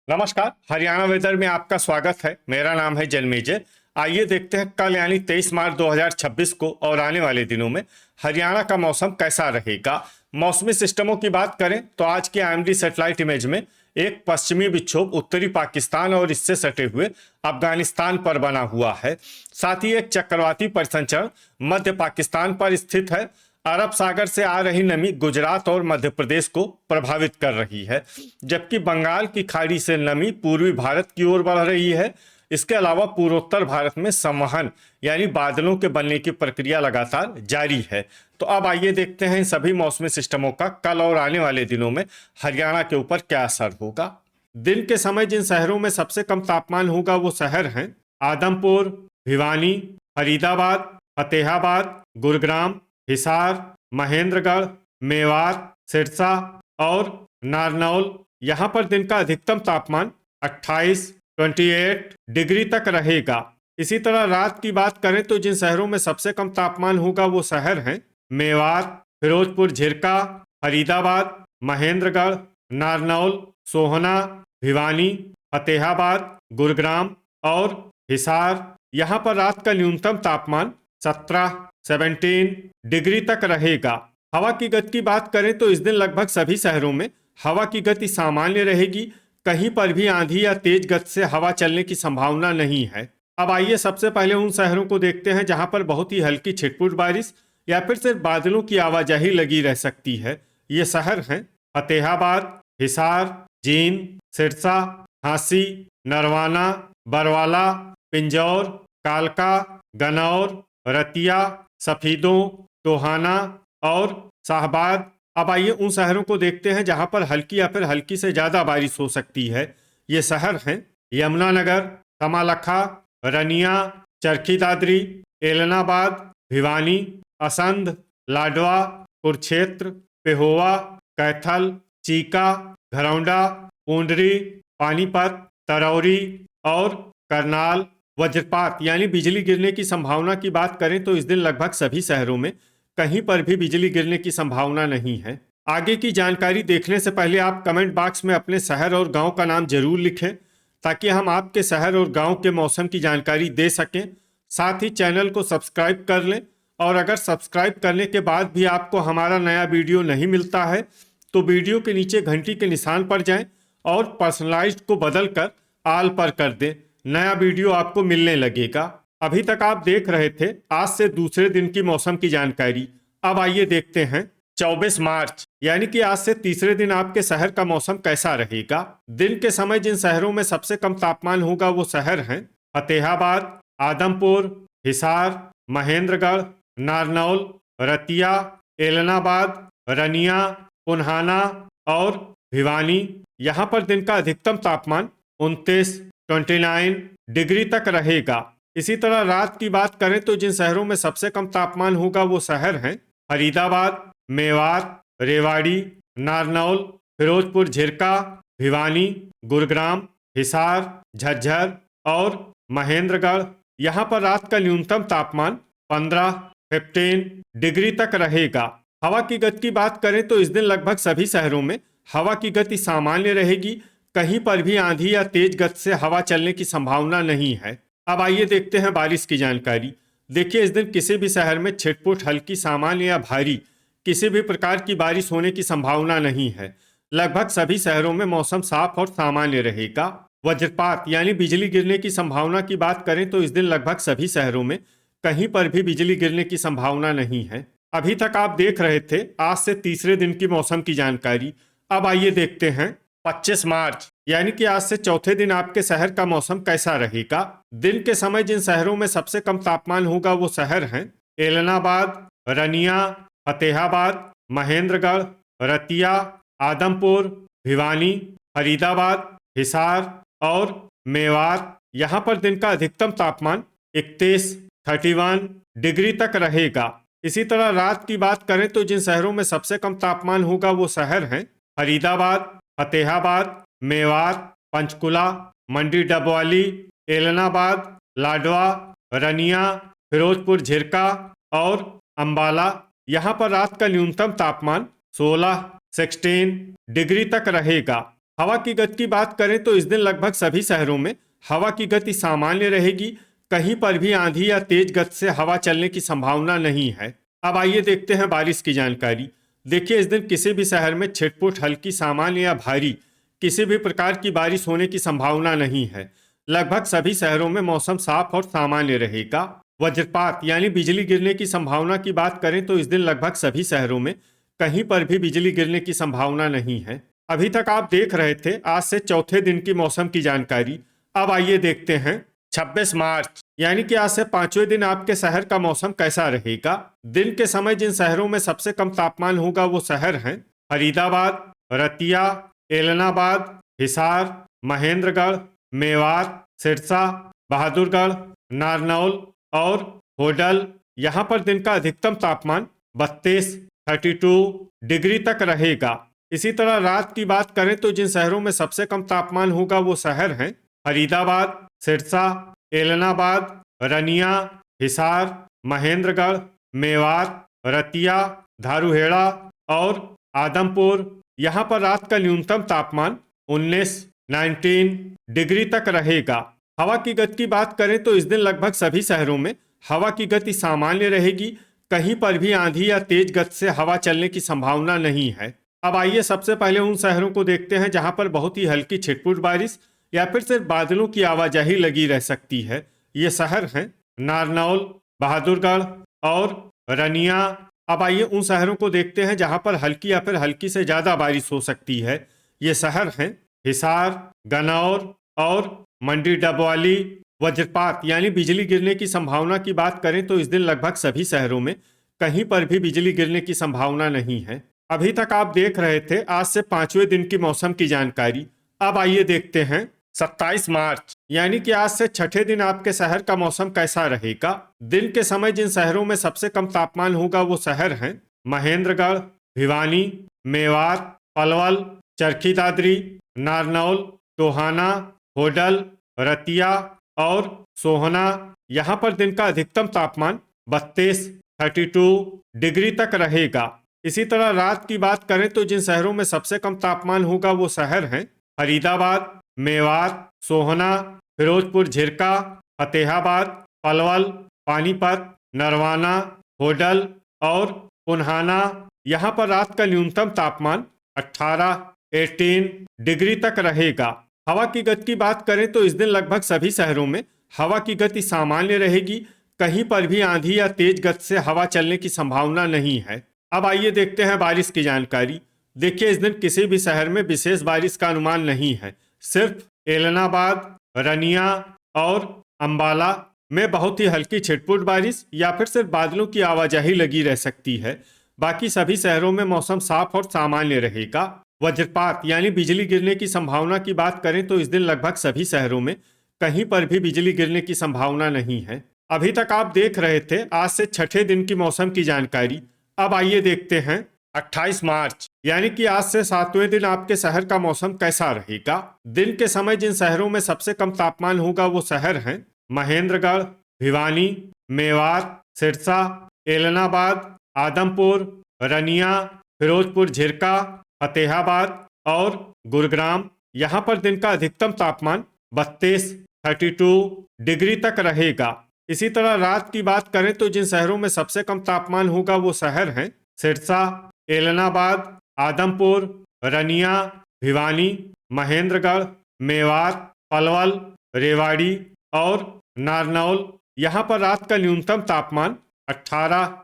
नमस्कार। हरियाणा वेदर में आपका स्वागत है। मेरा नाम है जन्मेजय। आइए देखते हैं कल यानी 23 मार्च 2026 को और आने वाले दिनों में हरियाणा का मौसम कैसा रहेगा। मौसमी सिस्टमों की बात करें तो आज की आईएमडी सैटेलाइट इमेज में एक पश्चिमी विक्षोभ उत्तरी पाकिस्तान और इससे सटे हुए अफगानिस्तान पर बना हुआ है। साथ ही एक चक्रवाती परिसंचरण मध्य पाकिस्तान पर स्थित है। अरब सागर से आ रही नमी गुजरात और मध्य प्रदेश को प्रभावित कर रही है, जबकि बंगाल की खाड़ी से नमी पूर्वी भारत की ओर बढ़ रही है। इसके अलावा पूर्वोत्तर भारत में संवहन यानी बादलों के बनने की प्रक्रिया लगातार जारी है। तो अब आइए देखते हैं इन सभी मौसमी सिस्टमों का कल और आने वाले दिनों में हरियाणा के ऊपर क्या असर होगा। दिन के समय जिन शहरों में सबसे कम तापमान होगा वो शहर हैं आदमपुर, भिवानी, फरीदाबाद, फतेहाबाद, गुरुग्राम, हिसार, महेंद्रगढ़, मेवात, सिरसा और नारनौल। यहाँ पर दिन का अधिकतम तापमान 28 डिग्री तक रहेगा। इसी तरह रात की बात करें तो जिन शहरों में सबसे कम तापमान होगा वो शहर हैं मेवात, फिरोजपुर झिरका, फरीदाबाद, महेंद्रगढ़, नारनौल, सोहना, भिवानी, फतेहाबाद, गुरुग्राम और हिसार। यहाँ पर रात का न्यूनतम तापमान 17 डिग्री तक रहेगा। हवा की गति की बात करें तो इस दिन लगभग सभी शहरों में हवा की गति सामान्य रहेगी। कहीं पर भी आंधी या तेज गति से हवा चलने की संभावना नहीं है। अब आइए सबसे पहले उन शहरों को देखते हैं जहां पर बहुत ही हल्की छिटपुट बारिश या फिर सिर्फ बादलों की आवाजाही लगी रह सकती है। ये शहर हैं फतेहाबाद, हिसार, जींद, सिरसा, झांसी, नरवाना, बरवाला, पिंजौर, कालका, गनौर, रतिया, सफीदों, टोहाना और शाहबाद। अब आइए उन शहरों को देखते हैं जहां पर हल्की या फिर हल्की से ज्यादा बारिश हो सकती है। ये शहर हैं यमुनानगर, कमालखा, रनिया, चरखी दादरी, एलनाबाद, भिवानी, असंध, लाडवा, कुरुक्षेत्र, पेहोवा, कैथल, चीका, घरौंडा, पूंडरी, पानीपत, तरौरी और करनाल। वज्रपात यानी बिजली गिरने की संभावना की बात करें तो इस दिन लगभग सभी शहरों में कहीं पर भी बिजली गिरने की संभावना नहीं है। आगे की जानकारी देखने से पहले आप कमेंट बॉक्स में अपने शहर और गांव का नाम जरूर लिखें ताकि हम आपके शहर और गांव के मौसम की जानकारी दे सकें। साथ ही चैनल को सब्सक्राइब कर लें और अगर सब्सक्राइब करने के बाद भी आपको हमारा नया वीडियो नहीं मिलता है तो वीडियो के नीचे घंटी के निशान पर जाएं और पर्सनलाइज्ड को बदल कर आल पर कर दें। नया वीडियो आपको मिलने लगेगा। अभी तक आप देख रहे थे आज से दूसरे दिन की मौसम की जानकारी। अब आइए देखते हैं 24 मार्च यानी कि आज से तीसरे दिन आपके शहर का मौसम कैसा रहेगा। दिन के समय जिन शहरों में सबसे कम तापमान होगा वो शहर हैं फतेहाबाद, आदमपुर, हिसार, महेंद्रगढ़, नारनौल, रतिया, एलनाबाद, रनिया, पुन्हाना और भिवानी। यहाँ पर दिन का अधिकतम तापमान 29 डिग्री तक रहेगा। इसी तरह रात की बात करें तो जिन शहरों में सबसे कम तापमान होगा वो शहर हैं फरीदाबाद, मेवात, रेवाड़ी, नारनौल, फिरोजपुर झिरका, भिवानी, गुरुग्राम, हिसार, झज्जर और महेंद्रगढ़। यहाँ पर रात का न्यूनतम तापमान 15 डिग्री तक रहेगा। हवा की गति की बात करें तो इस दिन लगभग सभी शहरों में हवा की गति सामान्य रहेगी। कहीं पर भी आंधी या तेज गति से हवा चलने की संभावना नहीं है। अब आइए देखते हैं बारिश की जानकारी। देखिए इस दिन किसी भी शहर में छिटपुट हल्की, सामान्य या भारी किसी भी प्रकार की बारिश होने की संभावना नहीं है। लगभग सभी शहरों में मौसम साफ और सामान्य रहेगा। वज्रपात यानी बिजली गिरने की संभावना की बात करें तो इस दिन लगभग सभी शहरों में कहीं पर भी बिजली गिरने की संभावना नहीं है। अभी तक आप देख रहे थे आज से तीसरे दिन की मौसम की जानकारी। अब आइए देखते हैं 25 मार्च यानी कि आज से चौथे दिन आपके शहर का मौसम कैसा रहेगा। दिन के समय जिन शहरों में सबसे कम तापमान होगा वो शहर हैं एलनाबाद, रनिया, फतेहाबाद, महेंद्रगढ़, रतिया, आदमपुर, भिवानी, फरीदाबाद, हिसार और मेवात। यहाँ पर दिन का अधिकतम तापमान 31 डिग्री तक रहेगा। इसी तरह रात की बात करें तो जिन शहरों में सबसे कम तापमान होगा वो शहर हैं फरीदाबाद, फतेहाबाद, मेवात, पंचकुला, मंडी डबवाली, एलनाबाद, लाडवा, रनिया, फिरोजपुर झिरका और अंबाला। यहाँ पर रात का न्यूनतम तापमान 16 डिग्री तक रहेगा। हवा की गति की बात करें तो इस दिन लगभग सभी शहरों में हवा की गति सामान्य रहेगी। कहीं पर भी आंधी या तेज गति से हवा चलने की संभावना नहीं है। अब आइए देखते हैं बारिश की जानकारी। देखिए, इस दिन किसी भी शहर में छिटपुट हल्की, सामान्य या भारी किसी भी प्रकार की बारिश होने की संभावना नहीं है। लगभग सभी शहरों में मौसम साफ और सामान्य रहेगा। वज्रपात यानी बिजली गिरने की संभावना की बात करें तो इस दिन लगभग सभी शहरों में कहीं पर भी बिजली गिरने की संभावना नहीं है। अभी तक आप देख रहे थे आज से चौथे दिन की मौसम की जानकारी। अब आइए देखते हैं 26 मार्च यानी कि आज से पांचवें दिन आपके शहर का मौसम कैसा रहेगा। दिन के समय जिन शहरों में सबसे कम तापमान होगा वो शहर हैं फरीदाबाद, रतिया, एलनाबाद, हिसार, महेंद्रगढ़, मेवात, सिरसा, बहादुरगढ़, नारनौल और होडल। यहाँ पर दिन का अधिकतम तापमान 32 डिग्री तक रहेगा। इसी तरह रात की बात करें तो जिन शहरों में सबसे कम तापमान होगा वो शहर हैं फरीदाबाद, सिरसा, एलनाबाद, रनिया, हिसार, महेंद्रगढ़, मेवात, रतिया, धारूहेड़ा और आदमपुर। यहाँ पर रात का न्यूनतम तापमान 19 डिग्री तक रहेगा। हवा की गति की बात करें तो इस दिन लगभग सभी शहरों में हवा की गति सामान्य रहेगी। कहीं पर भी आंधी या तेज गति से हवा चलने की संभावना नहीं है। अब आइए सबसे पहले उन शहरों को देखते हैं जहां पर बहुत ही हल्की छिटपुट बारिश या फिर सिर्फ बादलों की आवाजाही लगी रह सकती है। ये शहर हैं नारनौल, बहादुरगढ़ और रनिया। अब आइए उन शहरों को देखते हैं जहां पर हल्की या फिर हल्की से ज्यादा बारिश हो सकती है। ये शहर हैं हिसार, गनौर और मंडी डबवाली। वज्रपात यानी बिजली गिरने की संभावना की बात करें तो इस दिन लगभग सभी शहरों में कहीं पर भी बिजली गिरने की संभावना नहीं है। अभी तक आप देख रहे थे आज से पांचवें दिन की मौसम की जानकारी। अब आइए देखते हैं 27 मार्च यानी कि आज से छठे दिन आपके शहर का मौसम कैसा रहेगा। दिन के समय जिन शहरों में सबसे कम तापमान होगा वो शहर हैं महेंद्रगढ़, भिवानी, मेवात, पलवल, चरखी दादरी, नारनौल, टोहाना, होडल, रतिया और सोहना। यहाँ पर दिन का अधिकतम तापमान 32 डिग्री तक रहेगा। इसी तरह रात की बात करें तो जिन शहरों में सबसे कम तापमान होगा वो शहर हैं फरीदाबाद, मेवात, सोहना, फिरोजपुर झिरका, फतेहाबाद, पलवल, पानीपत, नरवाना, होडल और पुन्हाना। यहाँ पर रात का न्यूनतम तापमान 18 डिग्री तक रहेगा। हवा की गति की बात करें तो इस दिन लगभग सभी शहरों में हवा की गति सामान्य रहेगी। कहीं पर भी आंधी या तेज गति से हवा चलने की संभावना नहीं है। अब आइए देखते हैं बारिश की जानकारी। देखिए, इस दिन किसी भी शहर में विशेष बारिश का अनुमान नहीं है। सिर्फ एलनाबाद, रनिया और अंबाला में बहुत ही हल्की छिटपुट बारिश या फिर सिर्फ बादलों की आवाजाही लगी रह सकती है। बाकी सभी शहरों में मौसम साफ और सामान्य रहेगा। वज्रपात यानी बिजली गिरने की संभावना की बात करें तो इस दिन लगभग सभी शहरों में कहीं पर भी बिजली गिरने की संभावना नहीं है। अभी तक आप देख रहे थे आज से छठे दिन की मौसम की जानकारी। अब आइए देखते हैं 28 मार्च यानी कि आज से सातवें दिन आपके शहर का मौसम कैसा रहेगा। दिन के समय जिन शहरों में सबसे कम तापमान होगा वो शहर हैं महेंद्रगढ़, भिवानी, मेवात, सिरसा, एलनाबाद, आदमपुर, रनिया, फिरोजपुर झिरका, फतेहाबाद और गुरुग्राम। यहाँ पर दिन का अधिकतम तापमान 32 डिग्री तक रहेगा। इसी तरह रात की बात करें तो जिन शहरों में सबसे कम तापमान होगा वो शहर हैं सिरसा, एलनाबाद, आदमपुर, रनिया, भिवानी, महेंद्रगढ़, मेवात, पलवल, रेवाड़ी और नारनौल। यहाँ पर रात का न्यूनतम तापमान 18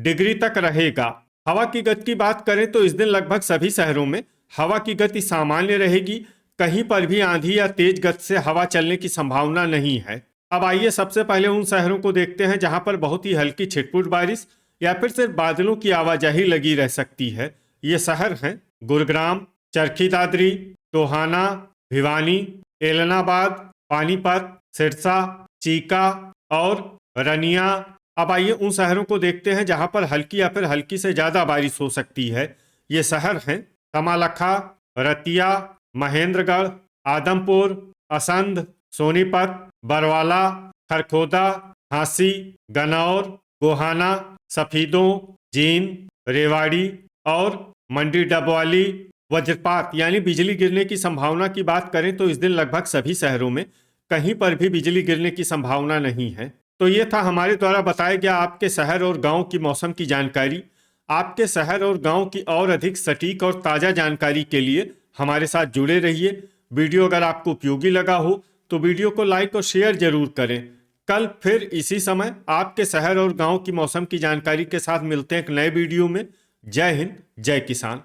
डिग्री तक रहेगा। हवा की गति की बात करें तो इस दिन लगभग सभी शहरों में हवा की गति सामान्य रहेगी। कहीं पर भी आंधी या तेज गति से हवा चलने की संभावना नहीं है। अब आइए सबसे पहले उन शहरों को देखते हैं जहां पर बहुत ही हल्की छिटपुट बारिश या फिर सिर्फ बादलों की आवाजाही लगी रह सकती है। ये शहर हैं गुरुग्राम, चरखी दादरी, टोहाना, भिवानी, एलनाबाद, पानीपत, सिरसा, चीका और रनिया। अब आइए उन शहरों को देखते हैं जहां पर हल्की या फिर हल्की से ज्यादा बारिश हो सकती है। ये शहर हैं कमालखा, रतिया, महेंद्रगढ़, आदमपुर, असंध, सोनीपत, बरवाला, खरखोदा, हांसी, गनौर, गोहाना, सफीदों, जींद, रेवाड़ी और मंडी डबवाली। वज्रपात यानी बिजली गिरने की संभावना की बात करें तो इस दिन लगभग सभी शहरों में कहीं पर भी बिजली गिरने की संभावना नहीं है। तो ये था हमारे द्वारा बताया गया आपके शहर और गांव की मौसम की जानकारी। आपके शहर और गांव की और अधिक सटीक और ताज़ा जानकारी के लिए हमारे साथ जुड़े रहिए। वीडियो अगर आपको उपयोगी लगा हो तो वीडियो को लाइक और शेयर जरूर करें। कल फिर इसी समय आपके शहर और गांव की मौसम की जानकारी के साथ मिलते हैं एक नए वीडियो में। जय हिंद, जय किसान।